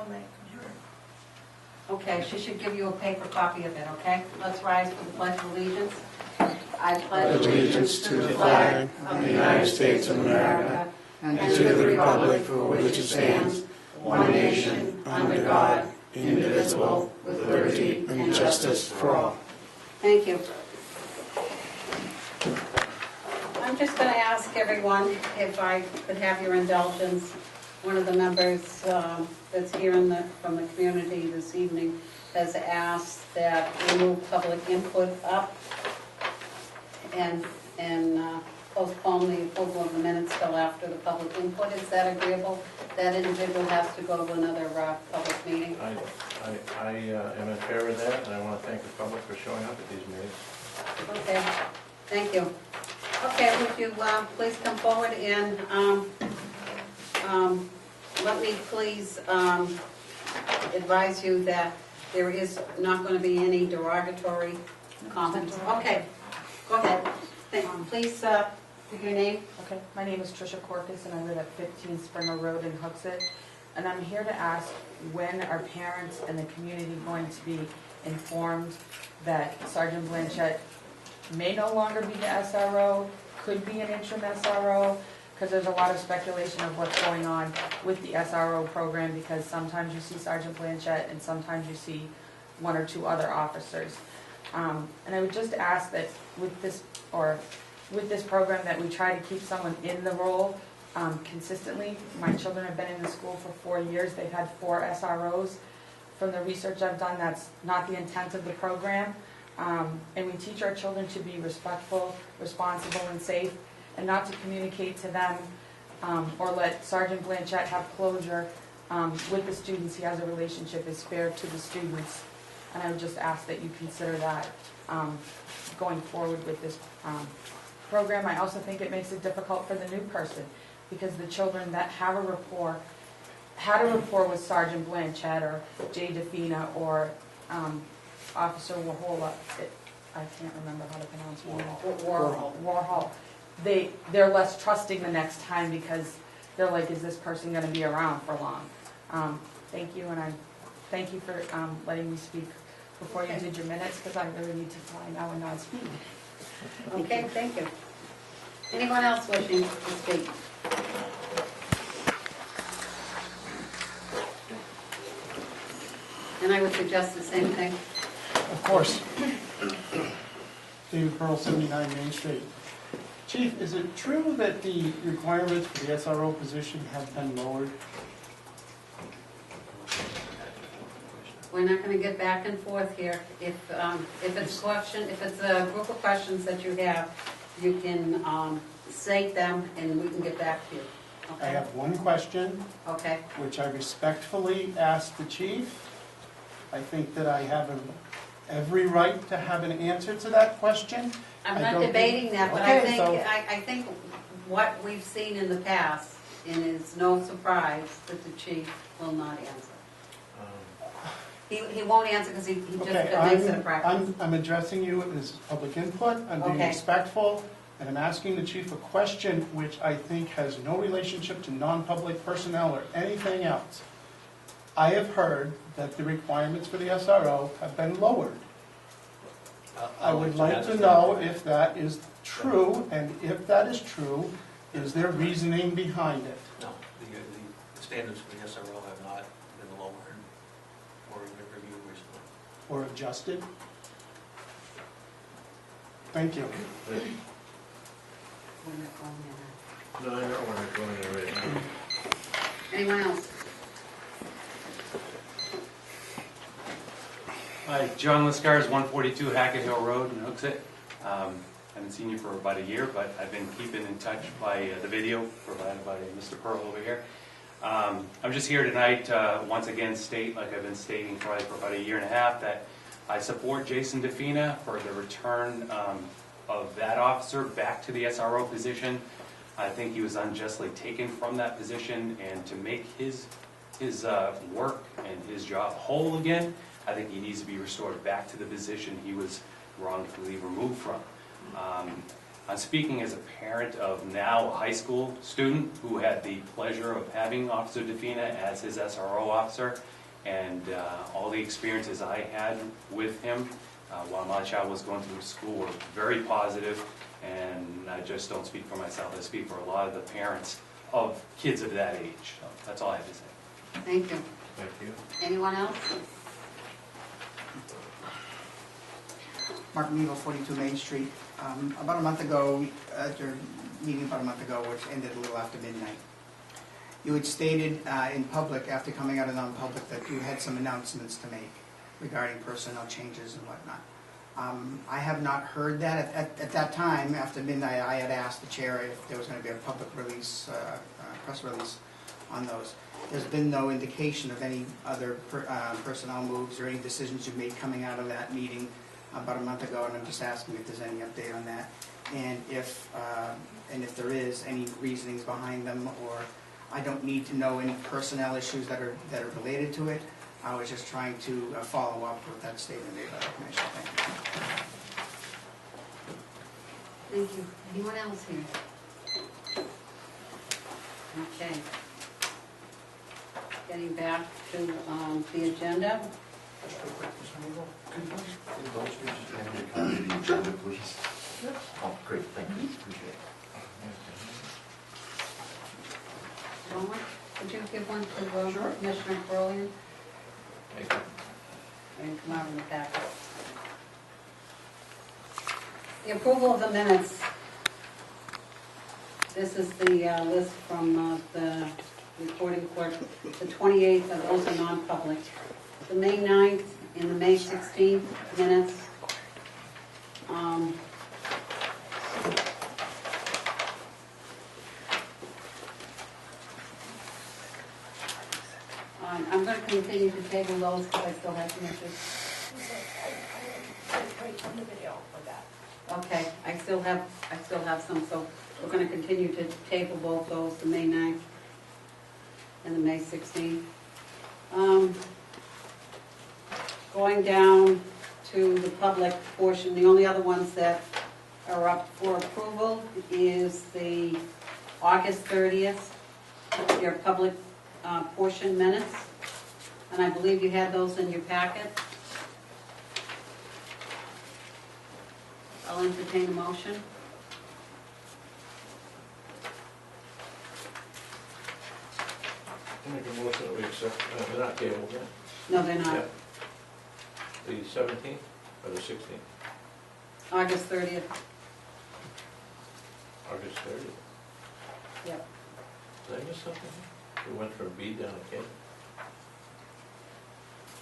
on my computer. Okay, she should give you a paper copy of it, okay? Let's rise for the Pledge of Allegiance. I pledge allegiance to the flag of the United States of America and to the republic for which it stands, one nation, under God, indivisible, with liberty and justice for all. Thank you. I'm just going to ask everyone if I could have your indulgence. One of the members that's here from the community this evening has asked that we move public input up and postpone the approval of the minutes till after the public input. Is that agreeable? That individual has to go to another public meeting. I am in favor of that, and I want to thank the public for showing up at these meetings. Okay, thank you. Okay, would you please come forward and let me please advise you that there is not going to be any derogatory comments. Okay, go ahead. Please give your name. Okay, my name is Tricia Corcus and I live at 15 Springer Road in Hooksett. And I'm here to ask, when are parents and the community going to be informed that Sergeant Blanchette may no longer be the SRO, could be an interim SRO? Because there's a lot of speculation of what's going on with the SRO program, because sometimes you see Sergeant Blanchette and sometimes you see one or two other officers. And I would just ask that with this program that we try to keep someone in the role consistently. My children have been in the school for 4 years. They've had 4 SROs. From the research I've done, that's not the intent of the program. And we teach our children to be respectful, responsible, and safe, and not to communicate to them or let Sergeant Blanchette have closure with the students. He has a relationship is fair to the students. And I would just ask that you consider that going forward with this program. I also think it makes it difficult for the new person, because the children that have a rapport, had a rapport with Sergeant Blanchette or Jay DeFina or Officer Warhol, I can't remember how to pronounce Warhol. They're less trusting the next time, because they're like, is this person going to be around for long? Thank you, and I thank you for letting me speak before you did your minutes, because I really need to fly now and not speak. Okay, thank you. Anyone else wishing to speak? And I would suggest the same thing. Of course. David Pearl, 79 Main Street. Chief, is it true that the requirements for the SRO position have been lowered? We're not going to get back and forth here. If it's a group of questions that you have, you can state them and we can get back to you. Okay? I have one question, Okay. which I respectfully asked the chief. I think that I have every right to have an answer to that question. I'm not debating that, but Okay, I think what we've seen in the past, and it's no surprise that the chief will not answer. He won't answer because he just makes it a practice. I'm addressing you as public input. I'm being Okay. respectful, and I'm asking the chief a question which I think has no relationship to non-public personnel or anything else. I have heard that the requirements for the SRO have been lowered. I would like to know if that is true, and if that is true, is there reasoning behind it? No, the standards for the SRO have not been lowered or even reviewed recently. Or adjusted? Thank you. We're not going there. No, I don't want to go into it right now. Anyone else? Hi, John Liscars, 142 Hackett Hill Road in Hooksett. I haven't seen you for about a year, but I've been keeping in touch by the video provided by Mr. Pearl over here. I'm just here tonight to once again state, like I've been stating probably for about a year and a half, that I support Jason DeFina for the return of that officer back to the SRO position. I think he was unjustly taken from that position, and to make his work and his job whole again, I think he needs to be restored back to the position he was wrongfully removed from. I'm speaking as a parent of now a high school student who had the pleasure of having Officer Defina as his SRO officer, and all the experiences I had with him while my child was going through school were very positive, and I just don't speak for myself, I speak for a lot of the parents of kids of that age. So that's all I have to say. Thank you. Thank you. Anyone else? Mark Nevo, 42 Main Street. About a month ago, at your meeting about a month ago, which ended a little after midnight, you had stated in public, after coming out of non-public, that you had some announcements to make regarding personnel changes and whatnot. I have not heard that. At that time, after midnight, I had asked the chair if there was going to be a public release, press release on those. There's been no indication of any other personnel moves or any decisions you made coming out of that meeting about a month ago, and I'm just asking if there's any update on that, and if there is any reasonings behind them, or I don't need to know any personnel issues that are related to it. I was just trying to follow up with that statement made by the commission. Thank you. Thank you. Anyone else here? Okay. Getting back to the agenda. Just real quick, Mr. Neal, could you indulge me just hand me a copy of the agenda, please? Oh, great, thank you, appreciate it. Ron, would you give one to Sure. Commissioner Berlin? Thank you. And come out in the packet. The approval of the minutes. This is the list from the recording clerk. The 28th, of those are non-public. The May 9th and the May 16th minutes. I'm going to continue to table those because I still have some issues. Okay, I still have some, so we're going to continue to table both those, the May 9th and the May 16th. Going down to the public portion, the only other ones that are up for approval is the August 30th, your public portion minutes. And I believe you had those in your packet. I'll entertain a motion. I make a motion that we accept, they're not tabled yet? No, they're not. Yeah. The 17th or the 16th? August 30th. August 30th? Yep. Did I miss something? We went from B down to K?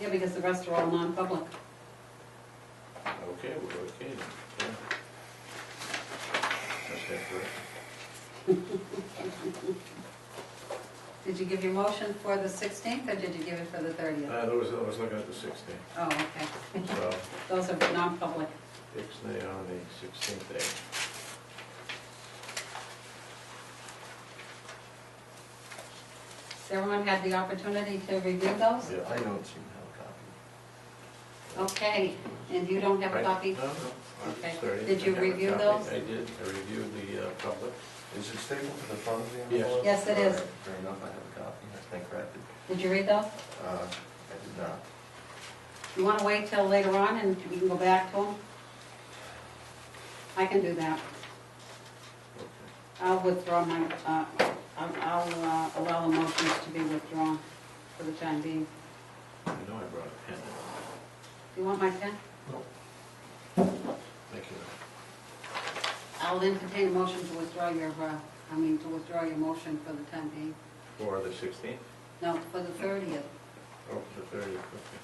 Yeah, because the rest are all non-public. Okay, we're okay then. Yeah. That's that correct. Did you give your motion for the 16th or did you give it for the 30th? I was looking at the 16th, Oh, okay. so Those are non-public. Ixnay on the 16th day. Has everyone had the opportunity to review those? Yeah. I don't seem to have a copy. Okay, and you don't have a Right? copy? No, no. Okay. August 30th. Did you I have a review copy. those? I did. I reviewed the public. Is it stapled to the front of the Yes. envelope? Yes, it is. All right, fair enough, I have a copy, I stand corrected. Did you read those? I did not. You want to wait till later on and we can go back to them? I can do that. Okay. I'll withdraw my, I'll allow the motions to be withdrawn for the time being. You know I brought a pen. Do you want my pen? Thank you. I'll entertain a motion to withdraw your, to withdraw your motion for the time being. For the 16th? No, for the 30th. Oh, for the 30th, okay.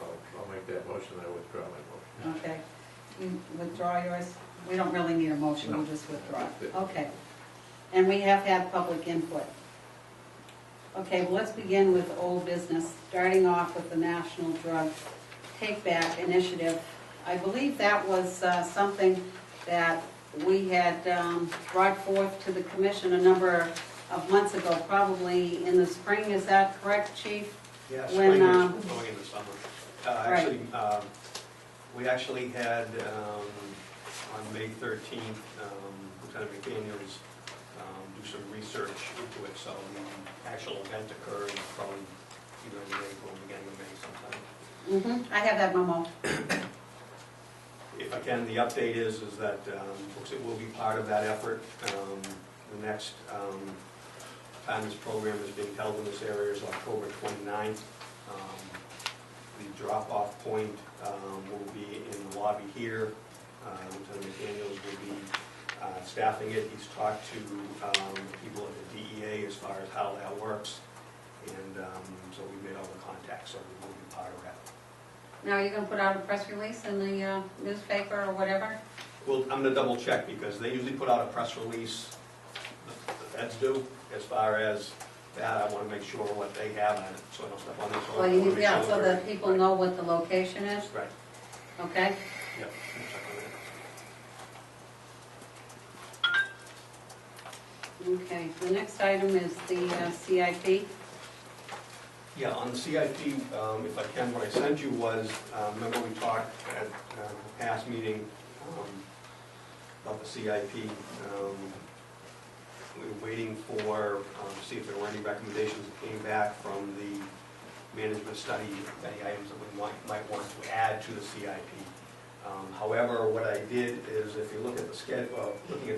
I'll make that motion, I withdraw my motion. Okay. You withdraw yours? We don't really need a motion, No. we'll just withdraw. Good. Okay. And we have had public input. Okay, well, let's begin with old business, starting off with the National Drug Take Back Initiative. I believe that was something that we had brought forth to the commission a number of months ago, probably in the spring. Is that correct, Chief? Yeah, When, spring is going into summer. right. We actually had on May 13th, Lieutenant McDaniels do some research into it, so the actual event occurs probably either in April or beginning of May sometime. I have that memo. If I can, the update is that it will be part of that effort. The next time this program is being held in this area is October 29th. The drop-off point will be in the lobby here. Lieutenant McDaniels will be staffing it. He's talked to people at the DEA as far as how that works, and so we made all the contacts, so we will be part of that. Now, are you going to put out a press release in the newspaper or whatever? Well, I'm going to double check because they usually put out a press release, the feds do, as far as that. I want to make sure what they have on it, so I don't step on their toes. Well, I wanna make yeah, sure so they're- that people right, know what the location is, Right, okay? yep. I'll check on that. Okay, the next item is the CIP. Yeah, on the CIP, if I can, what I sent you was, remember we talked at the past meeting about the CIP. We were waiting for, to see if there were any recommendations that came back from the management study, any items that we might want to add to the CIP. However, what I did is, if you look at the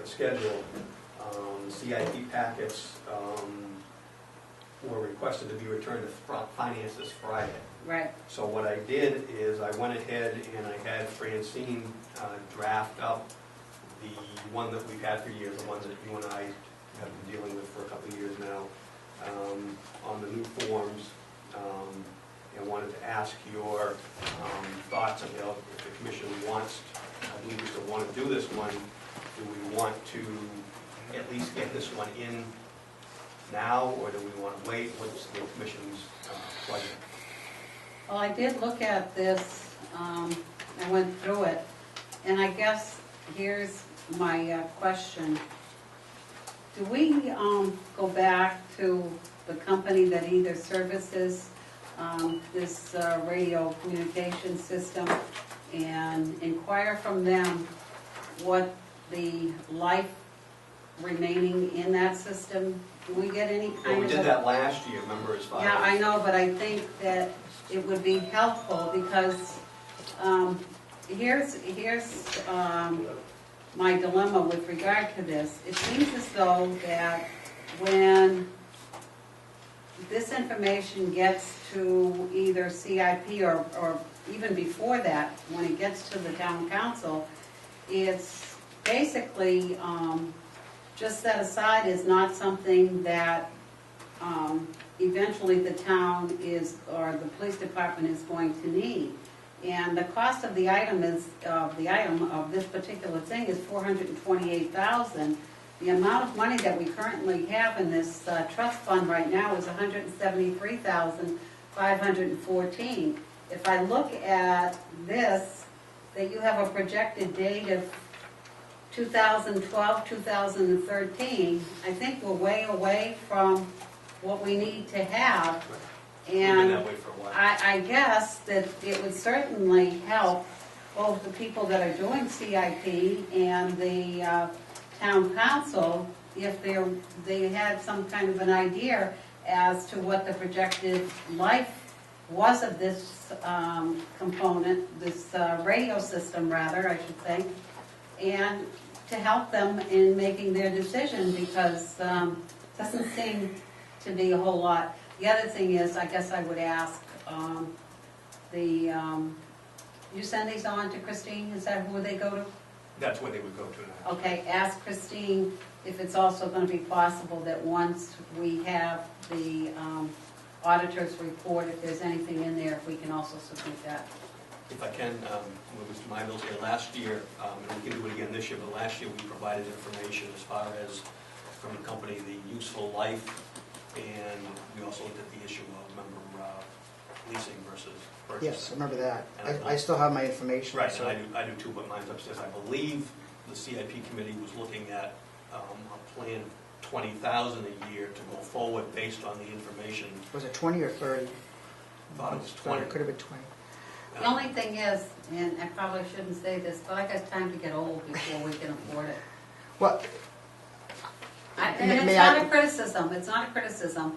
schedule, the CIP packets were requested to be returned to finance this Friday. Right. So what I did is I went ahead and I had Francine draft up the one that we've had for years, the ones that you and I have been dealing with for a couple of years now, on the new forms, and wanted to ask your thoughts about if the commission wants, I believe we still want to do this one, do we want to at least get this one in now, or do we want to wait? What's the commission's pleasure? Well, I did look at this, I went through it, and I guess here's my question. Do we go back to the company that either services this radio communication system and inquire from them what the life remaining in that system? Do we get any kind of... Well, we did that last year, remember, as far as... Yeah, I know, but I think that it would be helpful because here's my dilemma with regard to this. It seems as though that when this information gets to either CIP or even before that, when it gets to the town council, it's basically just set aside as not something that eventually the town is, or the police department is going to need. And the cost of the item is, of this particular thing is $428,000. The amount of money that we currently have in this trust fund right now is $173,514. If I look at this, that you have a projected date of 2012, 2013, I think we're way away from what we need to have. We've been And that way for a while. I guess that it would certainly help both the people that are doing CIP and the town council if they had some kind of an idea as to what the projected life was of this component, this radio system rather, I should say, and to help them in making their decision because it doesn't seem to be a whole lot. The other thing is, I guess I would ask you send these on to Christine, is that who they go to? That's where they would go to now. Okay, ask Christine if it's also going to be possible that once we have the auditor's report, if there's anything in there, if we can also submit that. If I can, when Mr. Mybill's here last year, and we can do it again this year, but last year we provided information as far as from the company, the useful life, and we also looked at the issue of, remember, leasing versus purchasing. Yes, I remember that. And I still have my information. Right, so- and I do too, but mine's upstairs. I believe the CIP committee was looking at a plan of $20,000 a year to go forward based on the information. Was it 20 or 30? Thought it was Thought 20. It could have been 20. The only thing is, and I probably shouldn't say this, but I got time to get old before we can afford it. Well, And it's May I- not a criticism, it's not a criticism.